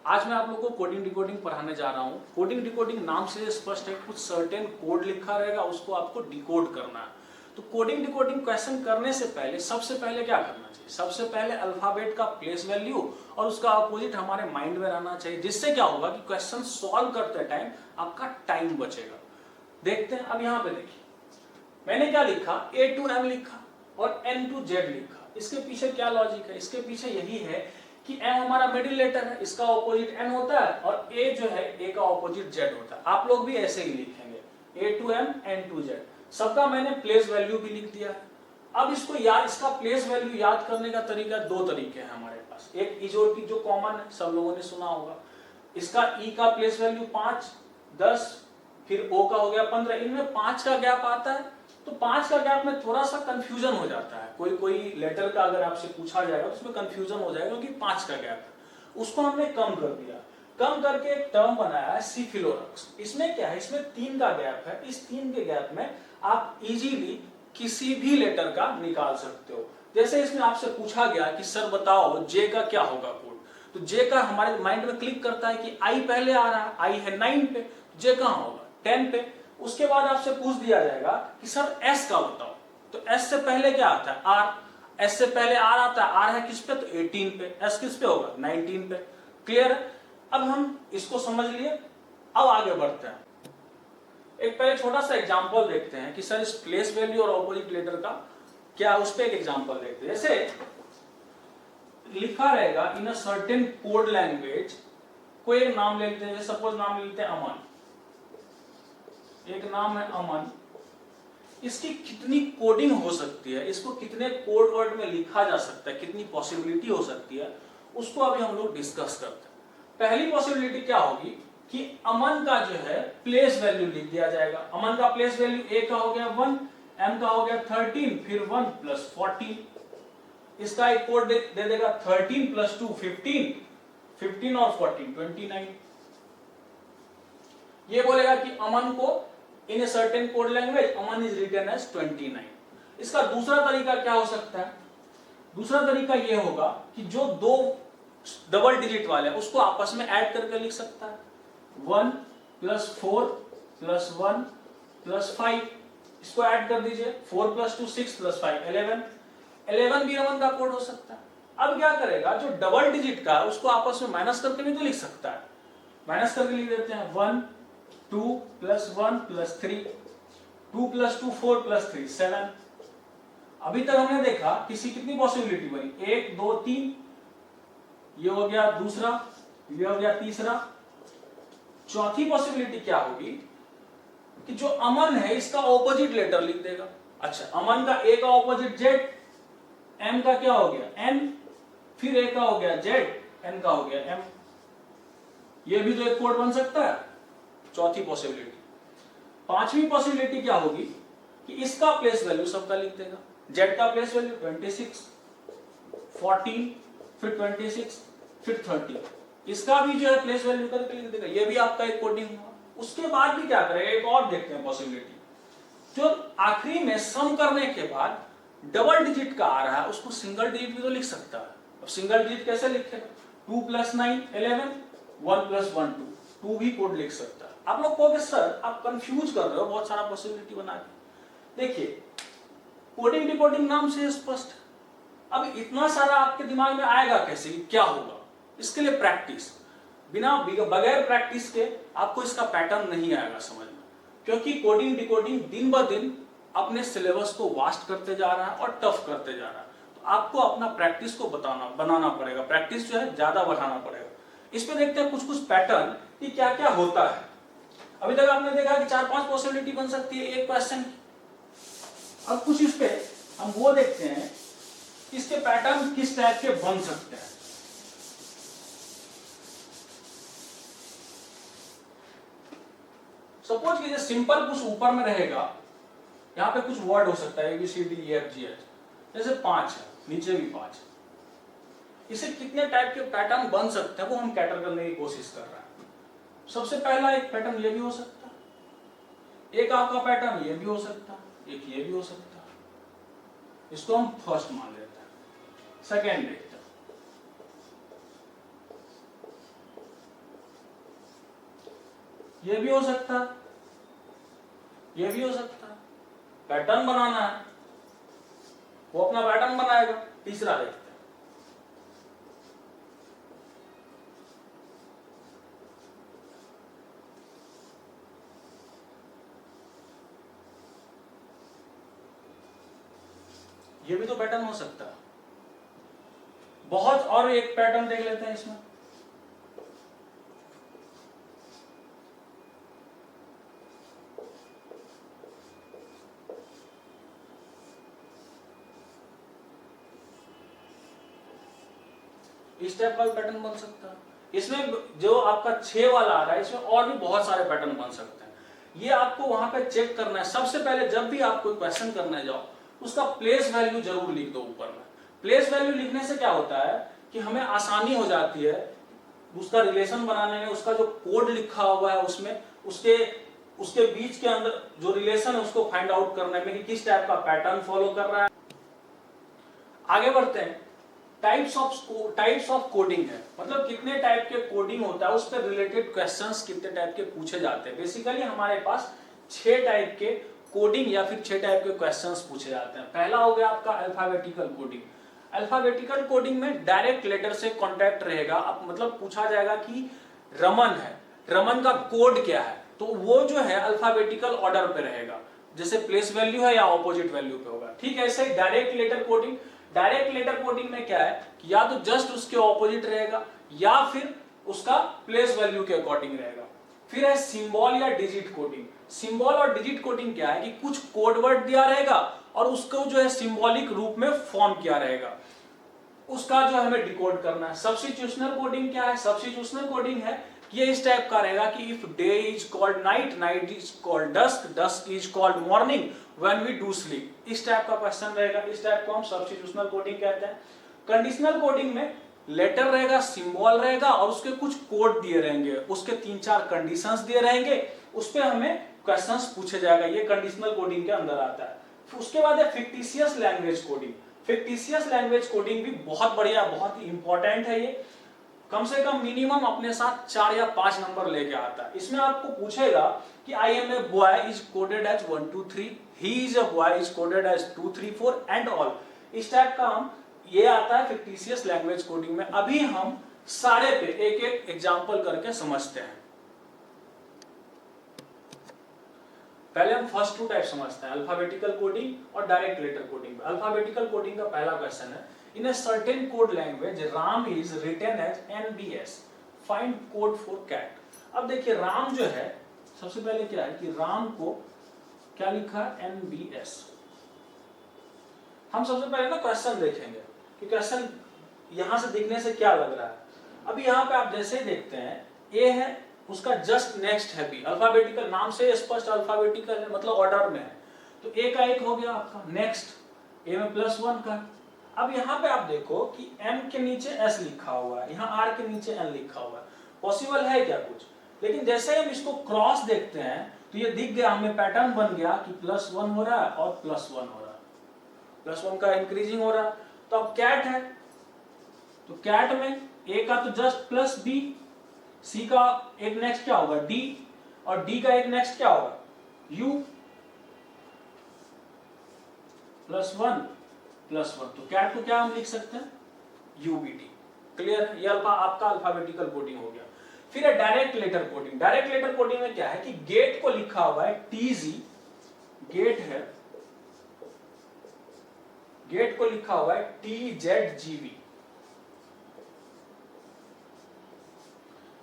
आज मैं आप लोगों को कोडिंग डिकोडिंग पढ़ाने जा रहा हूँ। कोडिंग डिकोडिंग नाम से स्पष्ट है, कुछ सर्टेन कोड लिखा रहेगा, उसको आपको डिकोड करना है। तो कोडिंग डिकोडिंग क्वेश्चन करने से पहले सबसे पहले क्या करना चाहिए? सबसे पहले अल्फाबेट का प्लेस वैल्यू और उसका अपोजिट हमारे माइंड में रहना चाहिए, जिससे क्या होगा कि क्वेश्चन सॉल्व करते टाइम आपका टाइम बचेगा। देखते हैं, अब यहाँ पे देखिए मैंने क्या लिखा, A to M लिखा और N to Z लिखा। इसके पीछे क्या लॉजिक है? इसके पीछे यही है कि M हमारा मिडिल लेटर है, इसका ऑपोजिट N होता है और A जो है A का ऑपोजिट Z होता है। आप लोग भी ऐसे ही लिखेंगे, A to M N to Z। सबका मैंने प्लेस वैल्यू भी लिख दिया है। अब इसको याद, इसका प्लेस वैल्यू याद करने का तरीका, दो तरीके हैं हमारे पास। एक इजोटी जो कॉमन है, सब लोगों ने सुना होगा। इसका E का प्लेस वैल्यू 5, 10, फिर O का हो गया 15। इनमें 5 का गैप आता है, तो 5 का गैप में थोड़ा सा कंफ्यूजन हो जाता है। कोई लेटर का अगर आपसे पूछा जाएगा तो उसमें कंफ्यूजन हो जाएगा क्योंकि 5 का गैप है। उसको हमने कम कर दिया, कम करके एक टर्म बनाया है सिफिलोरक्स। इसमें क्या है? इसमें 3 का गैप है। इस 3 के गैप में आप इजीली किसी भी लेटर का निकाल सकते हो। जैसे इसमें आपसे पूछा गया कि सर बताओ जे का क्या होगा कोड, तो जे का हमारे माइंड में क्लिक करता है कि आई पहले आ रहा है, आई है 9 पे, जे कहां होगा? 10 पे। उसके बाद आपसे पूछ दिया जाएगा कि सर एस का बताओ, तो एस से पहले क्या आता है? आर। एस से पहले आर आता है, आर है किस पे? तो 18 पे। एस किस पे होगा? 19 पे। क्लियर है? अब हम इसको समझ लिए, अब आगे बढ़ते हैं। एक पहले छोटा सा एग्जांपल देखते हैं कि सर इस प्लेस वैल्यू और ऑपोजिट लेटर का क्या, उस पर एक एग्जांपल देखते हैं। जैसे लिखा रहेगा इन अ सर्टेन कोड लैंग्वेज, कोई एक नाम ले लेते हैं, सपोज नाम ले लेते हैं अमन। एक नाम है अमन, इसकी कितनी कोडिंग हो सकती है, इसको कितने कोड वर्ड में लिखा जा सकता है, कितनी पॉसिबिलिटी हो सकती है, उसको अभी हम लोग डिस्कस करते हैं। पहली पॉसिबिलिटी क्या होगी कि अमन का जो है प्लेस वैल्यू लिख दिया जाएगा। अमन का प्लेस वैल्यू A का हो गया 1, M का हो गया 13, फिर 1 प्लस 14। इसका एक कोड दे देगा 13 प्लस 2 15, 15 और 14 29। ये बोलेगा कि अमन को in a certain code language Aman is written as 29। इसका दूसरा तरीका क्या हो सकता है? दूसरा तरीका ये होगा कि जो दो डबल डिजिट वाले हैं उसको आपस में ऐड करके लिख सकता है। 1 प्लस 4 प्लस 1 प्लस 5, इसको ऐड कर दीजिए। 4 प्लस 2 6 प्लस 5 11। 11 भी अमन का कोड हो सकता है। अब क्या करेगा, जो डबल डिजिट का है उसको आपस में माइनस करके भी तो लिख सकता है। माइनस करके लिख देते हैं 1 2 प्लस 1 प्लस 3, 2 प्लस 2 4 प्लस 3 7। अभी तक हमने देखा किसी कितनी पॉसिबिलिटी बनी, 1 2 3, ये हो गया दूसरा, ये हो गया तीसरा। चौथी पॉसिबिलिटी क्या होगी कि जो अमन है इसका ऑपोजिट लेटर लिख देगा। अच्छा, अमन का A का ऑपोजिट Z, M का क्या हो गया N, फिर A का हो गया Z, N का हो गया M। ये भी तो एक कोड बन सकता है, चौथी पॉसिबिलिटी। पांचवी पॉसिबिलिटी क्या होगी कि इसका प्लेस वैल्यू सबका लिख देगा। Z का प्लेस वैल्यू 26, 14, फिर 26, फिर 30। इसका भी जो है प्लेस वैल्यू करके लिख देगा। ये भी आपका एक कोडिंग हुआ। उसके बाद भी क्या करेगा, एक और देखते हैं पॉसिबिलिटी। जो आखिरी में सम करने के बाद डबल डिजिट का आ रहा है उसको सिंगल डिजिट भी तो लिख सकता है। अब सिंगल डिजिट कैसे लिखेगा? 2 प्लस 9 11, 1 प्लस 1 2, 2 भी कोड लिख सकता है। आप लोग कहोगे सर आप कंफ्यूज कर रहे हो बहुत सारा पॉसिबिलिटी बना के। देखिए कोडिंग डिकोडिंग नाम से स्पष्ट है। अब इतना सारा आपके दिमाग में आएगा कैसे, क्या होगा? इसके लिए प्रैक्टिस, बगैर प्रैक्टिस के आपको इसका पैटर्न नहीं आएगा समझ में, क्योंकि कोडिंग डिकोडिंग दिन ब दिन अपने सिलेबस को वास्ट करते जा रहा है और टफ करते जा रहा है। तो आपको अपना प्रैक्टिस को बनाना पड़ेगा, प्रैक्टिस जो है ज्यादा बढ़ाना पड़ेगा। इस पे देखते हैं कुछ कुछ पैटर्न कि क्या क्या होता है। अभी तक आपने देखा कि 4-5 पॉसिबिलिटी बन सकती है एक क्वेश्चन की। अब कुछ इस पे हम वो देखते हैं इसके पैटर्न किस टाइप के बन सकते हैं। सपोज कीजिए सिंपल कुछ ऊपर में रहेगा, यहां पे कुछ वर्ड हो सकता है ABCDEFGH, जैसे 5 है, नीचे भी 5 है। इसे कितने टाइप के पैटर्न बन सकते हैं वो हम कैटर करने की कोशिश कर रहे हैं। सबसे पहला एक पैटर्न ये भी हो सकता है, एक आपका पैटर्न ये भी हो सकता है, एक ये भी हो सकता है। इसको हम फर्स्ट मान लेते हैं। सेकेंड देखते हैं। ये भी हो सकता है, ये भी हो सकता है। पैटर्न बनाना है, वो अपना पैटर्न बनाएगा। तीसरा देखते हैं, ये भी तो पैटर्न हो सकता है बहुत। और एक पैटर्न देख लेते हैं इसमें, इस टाइप का भी पैटर्न बन सकता है। इसमें जो आपका 6 वाला आ रहा है, इसमें और भी बहुत सारे पैटर्न बन सकते हैं। ये आपको वहां पे चेक करना है। सबसे पहले जब भी आप कोई क्वेश्चन करने जाओ, उसका प्लेस वैल्यू जरूर लिख दो ऊपर में। प्लेस वैल्यू लिखने से क्या होता है कि हमें आसानी हो जाती है उसका रिलेशन बनाने में। उसका जो कोड लिखा हुआ है उसमें उसके बीच के अंदर जो रिलेशन है उसको फाइंड आउट करने में कि किस टाइप का पैटर्न फॉलो कर रहा है। आगे बढ़ते हैं, टाइप्स ऑफ कोडिंग है, मतलब कितने टाइप के कोडिंग होता है, उस पर रिलेटेड क्वेश्चंस कितने टाइप के पूछे जाते हैं। बेसिकली हमारे पास 6 टाइप के कोडिंग या फिर 6 टाइप के क्वेश्चंस पूछे जाते हैं। पहला हो गया आपका अल्फाबेटिकल कोडिंग। अल्फाबेटिकल कोडिंग में डायरेक्ट लेटर से कॉन्टेक्ट रहेगा। अब मतलब पूछा जाएगा कि रमन है, रमन का कोड क्या है, तो वो जो है अल्फाबेटिकल ऑर्डर पे रहेगा, जैसे प्लेस वैल्यू है या ऑपोजिट वैल्यू पे होगा। ठीक है, ऐसे ही direct letter coding. Direct letter coding में क्या है कि या तो जस्ट उसके ऑपोजिट रहेगा या फिर उसका प्लेस वैल्यू के अकॉर्डिंग रहेगा। फिर है सिंबल या डिजिट कोडिंग। सिंबल और डिजिट कोडिंग क्या है कि कुछ कोड वर्ड दिया रहेगा और उसको जो है सिंबॉलिक रूप में फॉर्म किया रहेगा, उसका जो हमें डिकोड करना है। सब्स्टिट्यूशनल कोडिंग क्या है? सब्स्टिट्यूशनल कोडिंग है कि ये इस टाइप का रहेगा कि if day is called night, night is called dusk, dusk is called morning when we do sleep. इस टाइप का क्वेश्चन रहेगा, इस टाइप को हम सब्स्टिट्यूशनल कोडिंग कहते हैं। कंडीशनल कोडिंग में लेटर रहेगा, सिंबल रहेगा और उसके कुछ कोड दिए रहेंगे, उसके 3-4 कंडीशंस दिए रहेंगे, उस पे हमें क्वेश्चंस पूछे जाएगा। ये कंडीशनल कोडिंग के अंदर आता है। फिर उसके बाद है fictitious language coding. Fictitious language coding भी बहुत बढ़िया, बहुत ही इंपॉर्टेंट है। ये कम से कम मिनिमम अपने साथ 4 या 5 नंबर लेके आता है। इसमें आपको पूछेगा कि I am a boy is coded as 1 2 3, he is a boy is coded as 2 3 4 and all. इस टाइप का हम ये आता है फिक्टिशियस लैंग्वेज कोडिंग में। अभी हम सारे पे एक एक एग्जांपल करके समझते हैं। पहले हम फर्स्ट 2 टाइप समझते हैं, अल्फाबेटिकल कोडिंग और direct letter coding. Alphabetical coding का पहला क्वेश्चन है, इन a certain code language ram is written as nbs, find code for cat। अब देखिए राम जो है, सबसे पहले क्या है कि राम को क्या लिखा है? nbs। हम सबसे पहले ना क्वेश्चन देखेंगे कि क्वेश्चन यहां से दिखने से क्या लग रहा है। अभी यहाँ पे आप जैसे ही देखते हैं ए है, उसका जस्ट नेक्स्ट है बी। अल्फाबेटिकल नाम से स्पष्ट अल्फाबेटिकल है, मतलब ऑर्डर में है, तो ए का एक हो गया आपका। नेक्स्ट ए में +1 का। अब यहाँ पे आप देखो कि M के नीचे S लिखा हुआ है, यहाँ R के नीचे N लिखा हुआ है। पॉसिबल है क्या कुछ? लेकिन जैसे हम इसको क्रॉस देखते हैं तो ये दिख गया, हमें पैटर्न बन गया कि +1 हो रहा है और +1 हो रहा है, +1 का इंक्रीजिंग हो रहा है। तो अब कैट है, तो कैट में A का तो जस्ट +B, C का एक नेक्स्ट क्या होगा? D, और D का एक नेक्स्ट क्या होगा? U। +1 तो कैट को क्या हम लिख सकते हैं? UBT। क्लियर है? ये आपका अल्फाबेटिकल कोडिंग हो गया। फिर है direct letter coding. Direct letter coding में क्या है कि गेट को लिखा हुआ है TZ, गेट है, गेट को लिखा हुआ है TZGB।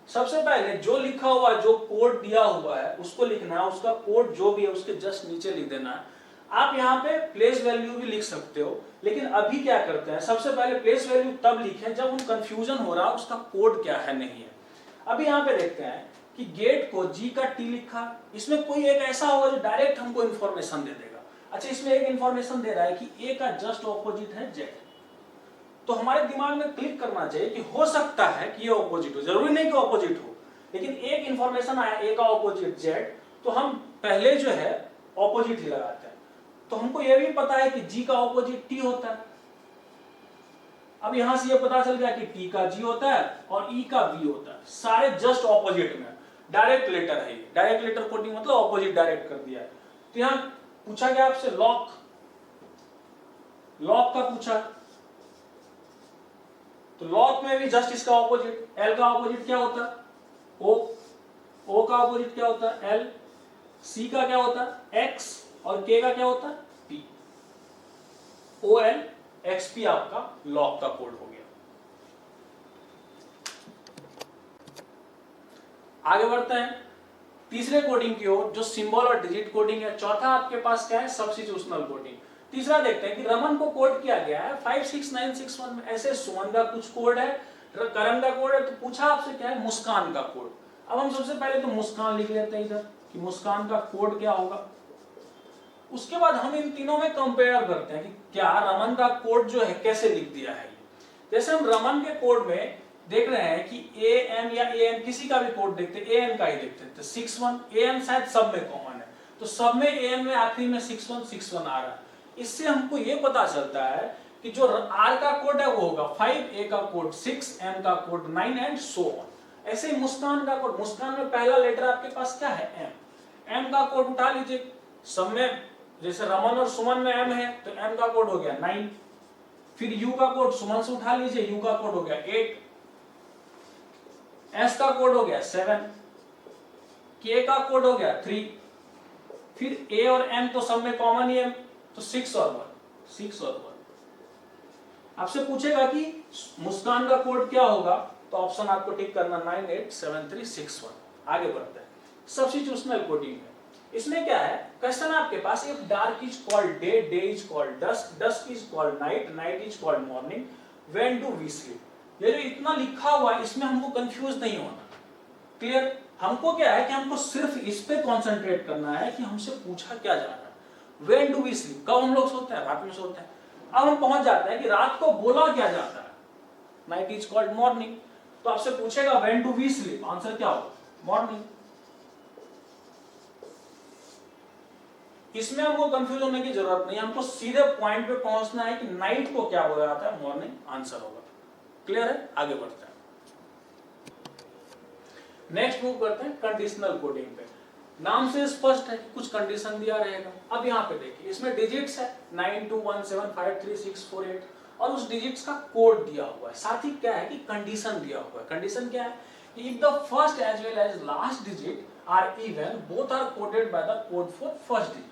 सबसे पहले जो लिखा हुआ, जो कोड दिया हुआ है उसको लिखना है, उसका कोड जो भी है उसके जस्ट नीचे लिख देना है। आप यहाँ पे प्लेस वैल्यू भी लिख सकते हो, लेकिन अभी क्या करते हैं, सबसे पहले प्लेस वैल्यू तब लिखें जब हम कंफ्यूजन हो रहा है उसका कोड क्या है नहीं है। अभी यहाँ पे देखते हैं कि गेट को G का T लिखा, इसमें कोई एक ऐसा होगा जो डायरेक्ट हमको इन्फॉर्मेशन दे देगा। अच्छा, इसमें एक इन्फॉर्मेशन दे रहा है कि A का जस्ट ऑपोजिट है Z, तो हमारे दिमाग में क्लिक करना चाहिए कि हो सकता है कि ये ऑपोजिट हो, जरूरी नहीं कि ऑपोजिट हो, लेकिन एक इन्फॉर्मेशन आया A का ऑपोजिट Z, तो हम पहले जो है ऑपोजिट ही लगाते हैं। तो हमको यह भी पता है कि G का ऑपोजिट T होता है। अब यहां से ये पता चल गया कि T का G होता है और E का V होता है, सारे जस्ट ऑपोजिट में। डायरेक्ट लेटर है ये, डायरेक्ट लेटर कोडिंग मतलब ऑपोजिट डायरेक्ट कर दिया है। तो यहां पूछा गया आपसे लॉक, लॉक का पूछा, तो लॉक में भी जस्ट इसका ऑपोजिट, एल का ऑपोजिट क्या होता है ओ, ओ का ऑपोजिट क्या होता है एल, सी का क्या होता है एक्स और के का क्या होता है P. O L X P आपका लॉक का कोड हो गया। आगे बढ़ते हैं तीसरे कोडिंग की ओर, जो सिंबल और डिजिट कोडिंग है। चौथा आपके पास क्या है सब्स्टिट्यूशनल कोडिंग। तीसरा देखते हैं कि रमन को कोड किया गया है 56961 में, ऐसे सुमन का कुछ कोड है, करण का कोड है, तो पूछा आपसे क्या है मुस्कान का कोड। अब हम सबसे पहले तो मुस्कान लिख लेते हैं इधर कि मुस्कान का कोड क्या होगा। उसके बाद हम इन तीनों में कंपेयर करते हैं कि क्या रमन का कोड जो है कैसे लिख दिया है। जैसे हम रमन के कोड में देख रहे हैं कि ए एम या ए एन किसी का भी कोड देखते हैं, ए एन का ही देखते हैं, तो 61 ए एन शायद सब में कॉमन है, तो सब में ए एन में आखिरी में 61 आ रहा है। इससे हमको ये पता चलता है कि जो आर का कोड है वो होगा 5, ए का कोड 6, एम का कोड 9 एंड सो ऑन। ऐसे ही मुस्कान का कोड, मुस्कान में पहला लेटर आपके पास क्या है एम, एम का कोड उठा लीजिए, सब में जैसे रमन और सुमन में एम है तो एम का कोड हो गया 9, फिर यू का कोड सुमन से उठा लीजिए, यू का कोड हो गया 8, एस का कोड हो गया 7, के का कोड हो गया 3, फिर ए और एम तो सब में कॉमन ही है तो 6 और 1। आपसे पूछेगा कि मुस्कान का कोड क्या होगा, तो ऑप्शन आपको टिक करना 987361। आगे बढ़ते हैं सब्स्टिट्यूशनल कोडिंग में। इसमें क्या है क्वेश्चन आपके पास, if dark is called day, day is called dusk, dusk is called night, night is called morning, when do we sleep. ये जो इतना लिखा हुआ है इसमें हमको कंफ्यूज नहीं होना, क्लियर। हमको क्या है कि हमको सिर्फ इस पे कंसंट्रेट करना है कि हमसे पूछा क्या जा रहा है। व्हेन डू वी स्लीप, कब हम लोग सोते हैं, रात में सोते हैं। अब हम पहुंच जाते हैं कि रात को बोला क्या जाता है, नाइट इज कॉल्ड मॉर्निंग। तो आपसे पूछेगा when do we sleep, answer क्या होगा मॉर्निंग। इसमें हमको कंफ्यूज होने की जरूरत नहीं, हमको सीधे पॉइंट पे पहुंचना है कि नाइट को क्या बोला जाता है, मॉर्निंग आंसर होगा। क्लियर है, आगे बढ़ते हैं। नेक्स्ट मूव करते हैं कंडीशनल कोडिंग पे। नाम से स्पष्ट है कुछ कंडीशन दिया रहेगा। अब यहाँ पे देखिए इसमें डिजिट्स है 9217533648 और उस डिजिट्स का कोड दिया हुआ है, साथ ही क्या है कि कंडीशन दिया हुआ है। कंडीशन क्या है कि if the first as well as last digit are even both are coded by the code for first digit.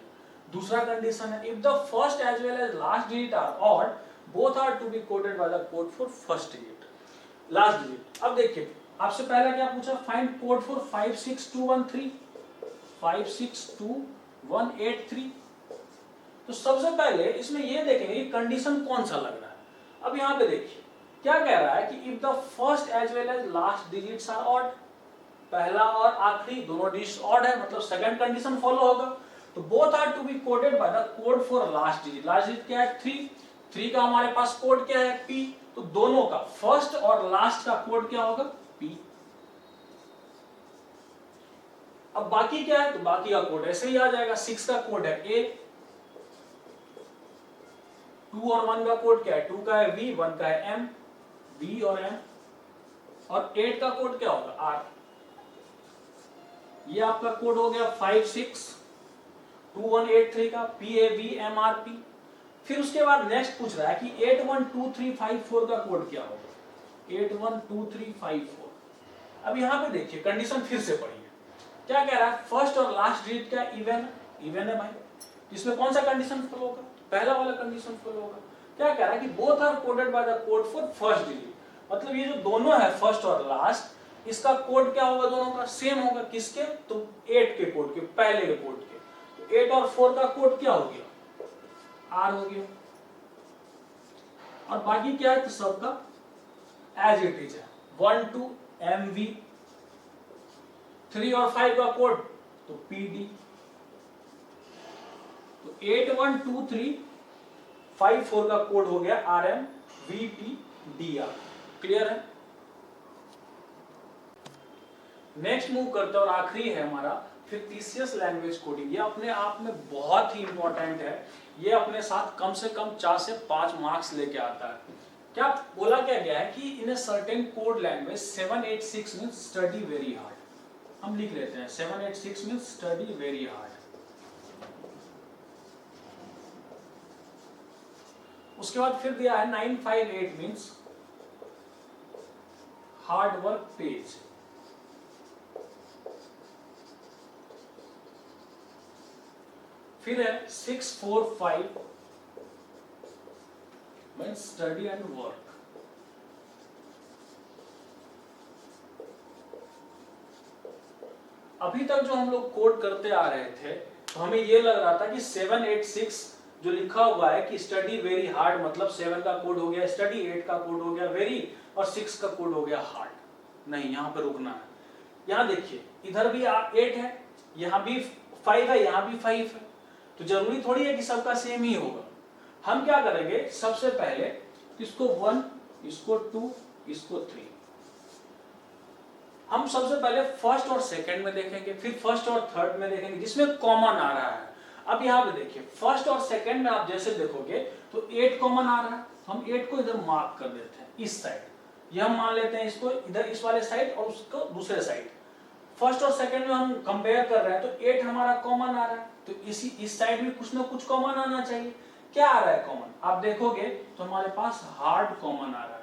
दूसरा कंडीशन है if the first as well as last digit are odd both are to be coded by the code for first digit last digit. अब देखिए आपसे पहला क्या पूछा, find code for 56213 56213। तो सबसे पहले इसमें ये देखेंगे कि कंडीशन कौन सा लग रहा है। अब यहाँ पे देखिए क्या कह रहा है कि if the first as well as last digits are odd, पहला और आखिरी दोनों डिजिट्स ऑड है, मतलब सेकंड कंडीशन फॉलो होगा। तो both are to be coded by the code for last digit. Last digit क्या है 3, 3 का हमारे पास कोड क्या है P, तो दोनों का फर्स्ट और लास्ट का कोड क्या होगा P। अब बाकी क्या है, तो बाकी का कोड ऐसे ही आ जाएगा। 6 का कोड है A, 2 और 1 का कोड क्या है, 2 का है V, 1 का है M, V और M, और 8 का कोड क्या होगा R। ये आपका कोड हो गया 562183 का PAVMRP। फिर उसके बाद नेक्स्ट पूछ रहा है कि 812354 का कोड क्या होगा, 812354। अब यहां पे देखिए कंडीशन फिर से पढ़िए, क्या कह रहा है फर्स्ट और लास्ट डिजिट क्या इवन, इवन है भाई, इसमें कौन सा कंडीशन फॉलो होगा, पहला वाला कंडीशन फॉलो होगा। क्या कह रहा है कि both are coded by the code for first digit, मतलब ये जो दोनों है फर्स्ट और लास्ट, इसका कोड क्या होगा, दोनों का सेम होगा। किसके, तो 8 के कोड के, पहले के कोड के। तो 8 और 4 का कोड क्या हो गया, R हो गया, और बाकी क्या है तो सबका एज इट इज है। 1 2 MV, 3 और 5 का कोड तो PD। तो 812354 का कोड हो गया RMVPDR। क्लियर है। नेक्स्ट मूव करते हैं और आखिरी है हमारा फिक्टिशियस लैंग्वेज कोडिंग। ये अपने आप में बहुत ही इंपॉर्टेंट है, ये अपने साथ कम से कम 4 से 5 मार्क्स लेके आता है। क्या बोला क्या गया है कि in a certain code language 786 means study very hard. हम लिख लेते हैं 786 मीन्स स्टडी वेरी हार्ड। उसके बाद फिर दिया है 958 मीन्स हार्ड वर्क पेज। फिर है 645 मीन्स स्टडी एंड वर्क। अभी तक जो हम लोग कोड करते आ रहे थे तो हमें ये लग रहा था कि 786 जो लिखा हुआ है कि स्टडी वेरी हार्ड मतलब 7 का कोड हो गया, स्टडी 8 का कोड हो गया वेरी, और 6 का कोड हो गया हार्ड। नहीं, यहाँ पे रुकना है। यहाँ देखिए इधर भी 8 है, यहाँ भी 5 है, यहाँ भी 5 है, तो जरूरी थोड़ी है कि सबका सेम ही होगा। हम क्या करेंगे, सबसे पहले इसको 1, इसको 2, इसको 3, हम सबसे पहले फर्स्ट और सेकंड में देखेंगे, फिर फर्स्ट और थर्ड में देखेंगे जिसमें कॉमन आ रहा है। अब यहाँ पे देखिए फर्स्ट और सेकंड में आप जैसे देखोगे तो 8 कॉमन आ रहा है, हम 8 को इधर मार्क कर देते हैं इस साइड। ये हम मान लेते हैं इसको इधर इस वाले साइड और उसको दूसरे साइड। फर्स्ट और सेकंड में हम कंपेयर कर रहे हैं तो 8 हमारा कॉमन आ रहा है, तो इस साइड में कुछ ना कुछ कॉमन आना चाहिए। क्या आ रहा है कॉमन, आप देखोगे तो हमारे पास हार्ड कॉमन आ रहा है।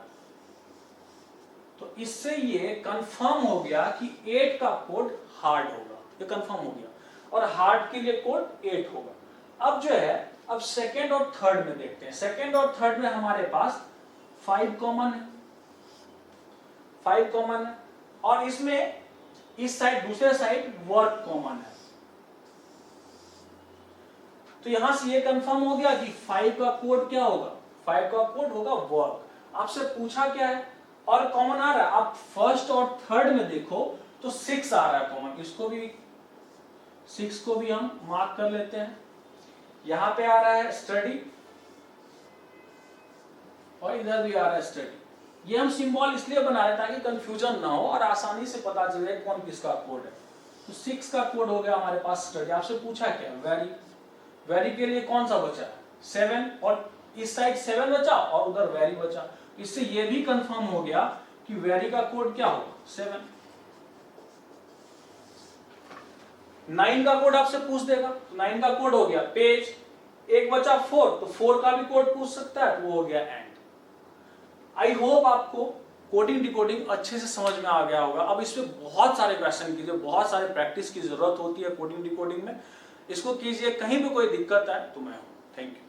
तो इससे ये कंफर्म हो गया कि 8 का कोड हार्ड होगा, ये कंफर्म हो गया, और हार्ड के लिए कोड 8 होगा। अब जो है, अब सेकंड और थर्ड में देखते हैं। सेकंड और थर्ड में हमारे पास 5 कॉमन है, 5 कॉमन है, और इसमें इस साइड दूसरे साइड वर्क कॉमन है। तो यहां से ये कंफर्म हो गया कि 5 का कोड क्या होगा, 5 का कोड होगा वर्क। आपसे पूछा क्या है और कॉमन आ रहा है, आप फर्स्ट और थर्ड में देखो तो 6 आ रहा है कॉमन, इसको भी 6 को भी हम मार्क कर लेते हैं। यहां पे आ रहा है स्टडी और इधर भी आ रहा है स्टडी। ये हम सिंबल इसलिए बना रहे हैं ताकि कंफ्यूजन ना हो और आसानी से पता चले कौन किसका कोड है। तो 6 का कोड हो गया हमारे पास स्टडी। आपसे पूछा क्या, वेरी, वेरी के लिए कौन सा बचा, 7, और इस साइड 7 बचा और उधर वेरी बचा। इससे ये भी कंफर्म हो गया कि वेरी का कोड क्या होगा, 7। 9 का कोड आपसे पूछ देगा, 9 का कोड हो गया पेज, एक बचा 4, तो 4 का भी कोड पूछ सकता है, तो वो हो गया एंड। आई होप आपको कोडिंग डिकोडिंग अच्छे से समझ में आ गया होगा। अब इसमें बहुत सारे क्वेश्चन कीजिए, बहुत सारे प्रैक्टिस की जरूरत होती है कोडिंग डिकोडिंग में। इसको कीजिए, कहीं भी कोई दिक्कत है तो मैं हूं। Thank you.